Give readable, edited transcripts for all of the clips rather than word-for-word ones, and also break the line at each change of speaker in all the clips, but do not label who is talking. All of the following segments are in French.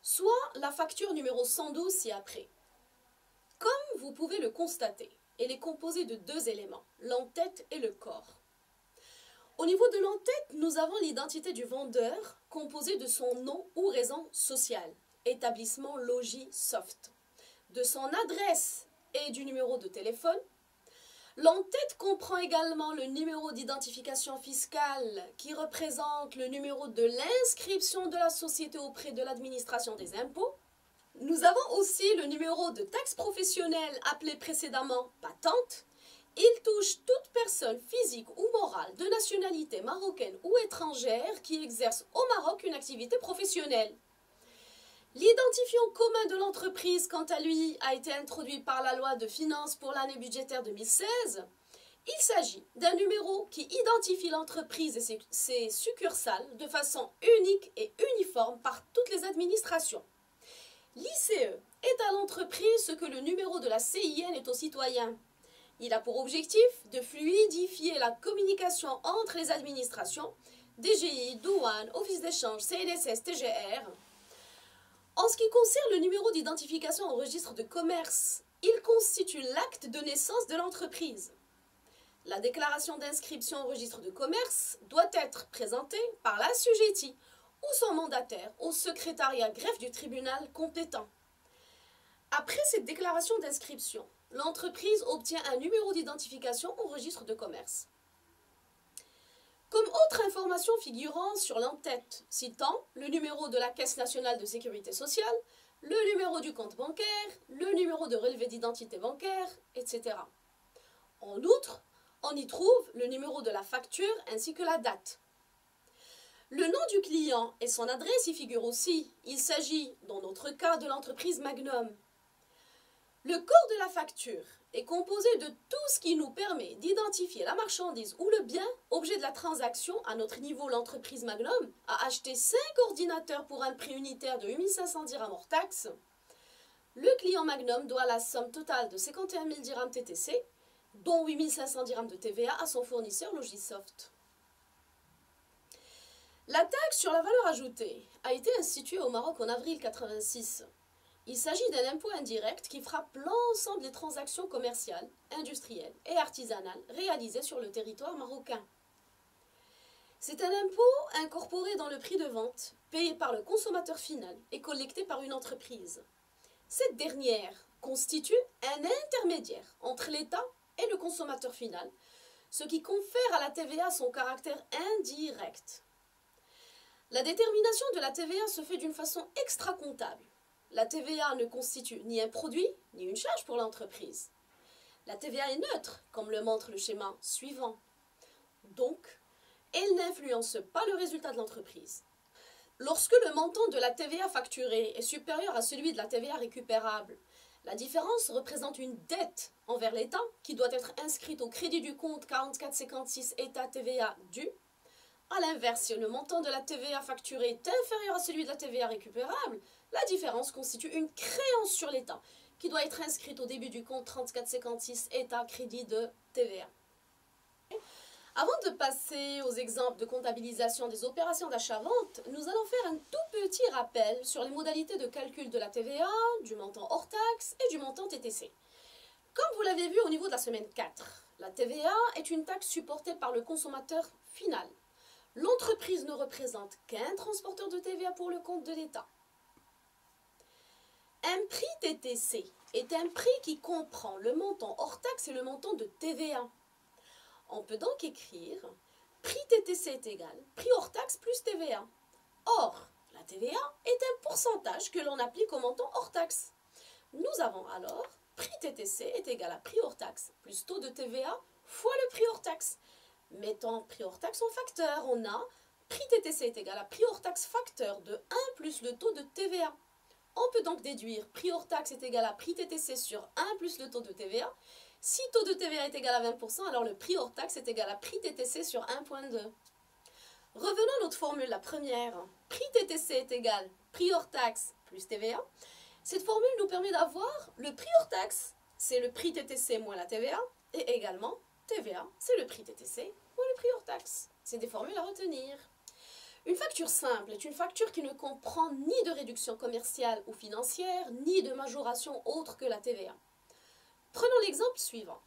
soit la facture numéro 112 ci-après. Comme vous pouvez le constater, elle est composée de deux éléments, l'entête et le corps. Au niveau de l'entête, nous avons l'identité du vendeur composée de son nom ou raison sociale, établissement logis soft, de son adresse et du numéro de téléphone. L'entête comprend également le numéro d'identification fiscale qui représente le numéro de l'inscription de la société auprès de l'administration des impôts. Nous avons aussi le numéro de taxe professionnelle appelé précédemment patente. Il touche toute personne physique ou morale de nationalité marocaine ou étrangère qui exerce au Maroc une activité professionnelle. L'identifiant commun de l'entreprise, quant à lui, a été introduit par la loi de finances pour l'année budgétaire 2016. Il s'agit d'un numéro qui identifie l'entreprise et ses succursales de façon unique et uniforme par toutes les administrations. L'ICE est à l'entreprise ce que le numéro de la CIN est au citoyen. Il a pour objectif de fluidifier la communication entre les administrations, DGI, douane, office d'échange, CNSS, TGR. En ce qui concerne le numéro d'identification au registre de commerce, il constitue l'acte de naissance de l'entreprise. La déclaration d'inscription au registre de commerce doit être présentée par l'assujetti ou son mandataire au secrétariat greffe du tribunal compétent. Après cette déclaration d'inscription, l'entreprise obtient un numéro d'identification au registre de commerce. Comme autre information figurant sur l'entête, citant le numéro de la Caisse nationale de sécurité sociale, le numéro du compte bancaire, le numéro de relevé d'identité bancaire, etc. En outre, on y trouve le numéro de la facture ainsi que la date. Le nom du client et son adresse y figurent aussi. Il s'agit, dans notre cas, de l'entreprise Magnum. Le corps de la facture est composé de tout ce qui nous permet d'identifier la marchandise ou le bien, objet de la transaction. À notre niveau, l'entreprise Magnum a acheté 5 ordinateurs pour un prix unitaire de 8500 dirhams hors taxe. Le client Magnum doit la somme totale de 51 000 dirhams TTC, dont 8500 dirhams de TVA à son fournisseur Logisoft. La taxe sur la valeur ajoutée a été instituée au Maroc en avril 1986. Il s'agit d'un impôt indirect qui frappe l'ensemble des transactions commerciales, industrielles et artisanales réalisées sur le territoire marocain. C'est un impôt incorporé dans le prix de vente, payé par le consommateur final et collecté par une entreprise. Cette dernière constitue un intermédiaire entre l'État et le consommateur final, ce qui confère à la TVA son caractère indirect. La détermination de la TVA se fait d'une façon extra-comptable. La TVA ne constitue ni un produit, ni une charge pour l'entreprise. La TVA est neutre, comme le montre le schéma suivant. Donc, elle n'influence pas le résultat de l'entreprise. Lorsque le montant de la TVA facturée est supérieur à celui de la TVA récupérable, la différence représente une dette envers l'État qui doit être inscrite au crédit du compte 4456 État TVA dû. A l'inverse, si le montant de la TVA facturée est inférieur à celui de la TVA récupérable, la différence constitue une créance sur l'État qui doit être inscrite au début du compte 3456 État crédit de TVA. Avant de passer aux exemples de comptabilisation des opérations d'achat-vente, nous allons faire un tout petit rappel sur les modalités de calcul de la TVA, du montant hors taxe et du montant TTC. Comme vous l'avez vu au niveau de la semaine 4, la TVA est une taxe supportée par le consommateur final. L'entreprise ne représente qu'un transporteur de TVA pour le compte de l'État. Un prix TTC est un prix qui comprend le montant hors taxe et le montant de TVA. On peut donc écrire prix TTC est égal prix hors taxe plus TVA. Or, la TVA est un pourcentage que l'on applique au montant hors taxe. Nous avons alors prix TTC est égal à prix hors taxe plus taux de TVA fois le prix hors taxe. Mettons prix hors taxe en facteur, on a prix TTC est égal à prix hors taxe facteur de 1 plus le taux de TVA. On peut donc déduire prix hors taxe est égal à prix TTC sur 1 plus le taux de TVA. Si taux de TVA est égal à 20%, alors le prix hors taxe est égal à prix TTC sur 1,2. Revenons à notre formule, la première. Prix TTC est égal prix hors taxe plus TVA. Cette formule nous permet d'avoir le prix hors taxe, c'est le prix TTC moins la TVA, et également TVA, c'est le prix TTC moins le prix hors taxe. C'est des formules à retenir. Une facture simple est une facture qui ne comprend ni de réduction commerciale ou financière, ni de majoration autre que la TVA. Prenons l'exemple suivant.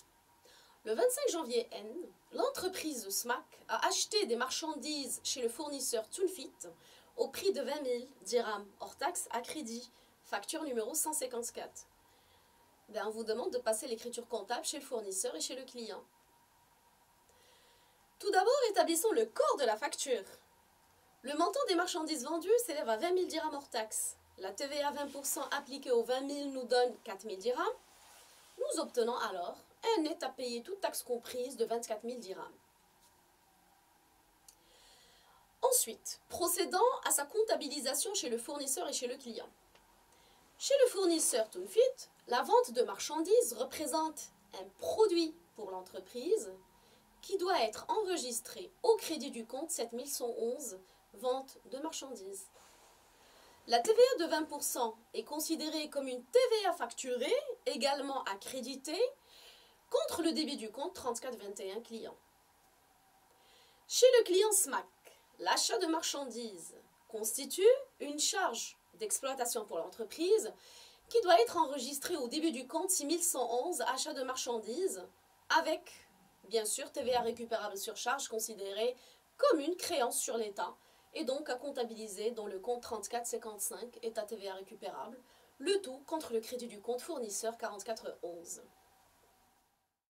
Le 25 janvier N, l'entreprise SMAC a acheté des marchandises chez le fournisseur Tunfit au prix de 20 000 dirhams hors taxe à crédit, facture numéro 154. On vous demande de passer l'écriture comptable chez le fournisseur et chez le client. Tout d'abord, établissons le corps de la facture. Le montant des marchandises vendues s'élève à 20 000 dirhams hors taxe. La TVA 20% appliquée aux 20 000 nous donne 4 000 dirhams. Nous obtenons alors un net à payer toute taxe comprise de 24 000 dirhams. Ensuite, procédons à sa comptabilisation chez le fournisseur et chez le client. Chez le fournisseur Tunfit, la vente de marchandises représente un produit pour l'entreprise qui doit être enregistré au crédit du compte 7111, vente de marchandises. La TVA de 20% est considérée comme une TVA facturée, également accréditée, contre le débit du compte 3421 client. Chez le client SMAC, l'achat de marchandises constitue une charge d'exploitation pour l'entreprise qui doit être enregistrée au début du compte 6111 achat de marchandises avec, bien sûr, TVA récupérable sur charge considérée comme une créance sur l'État et donc à comptabiliser dans le compte 3455 État TVA récupérable, le tout contre le crédit du compte fournisseur 4411.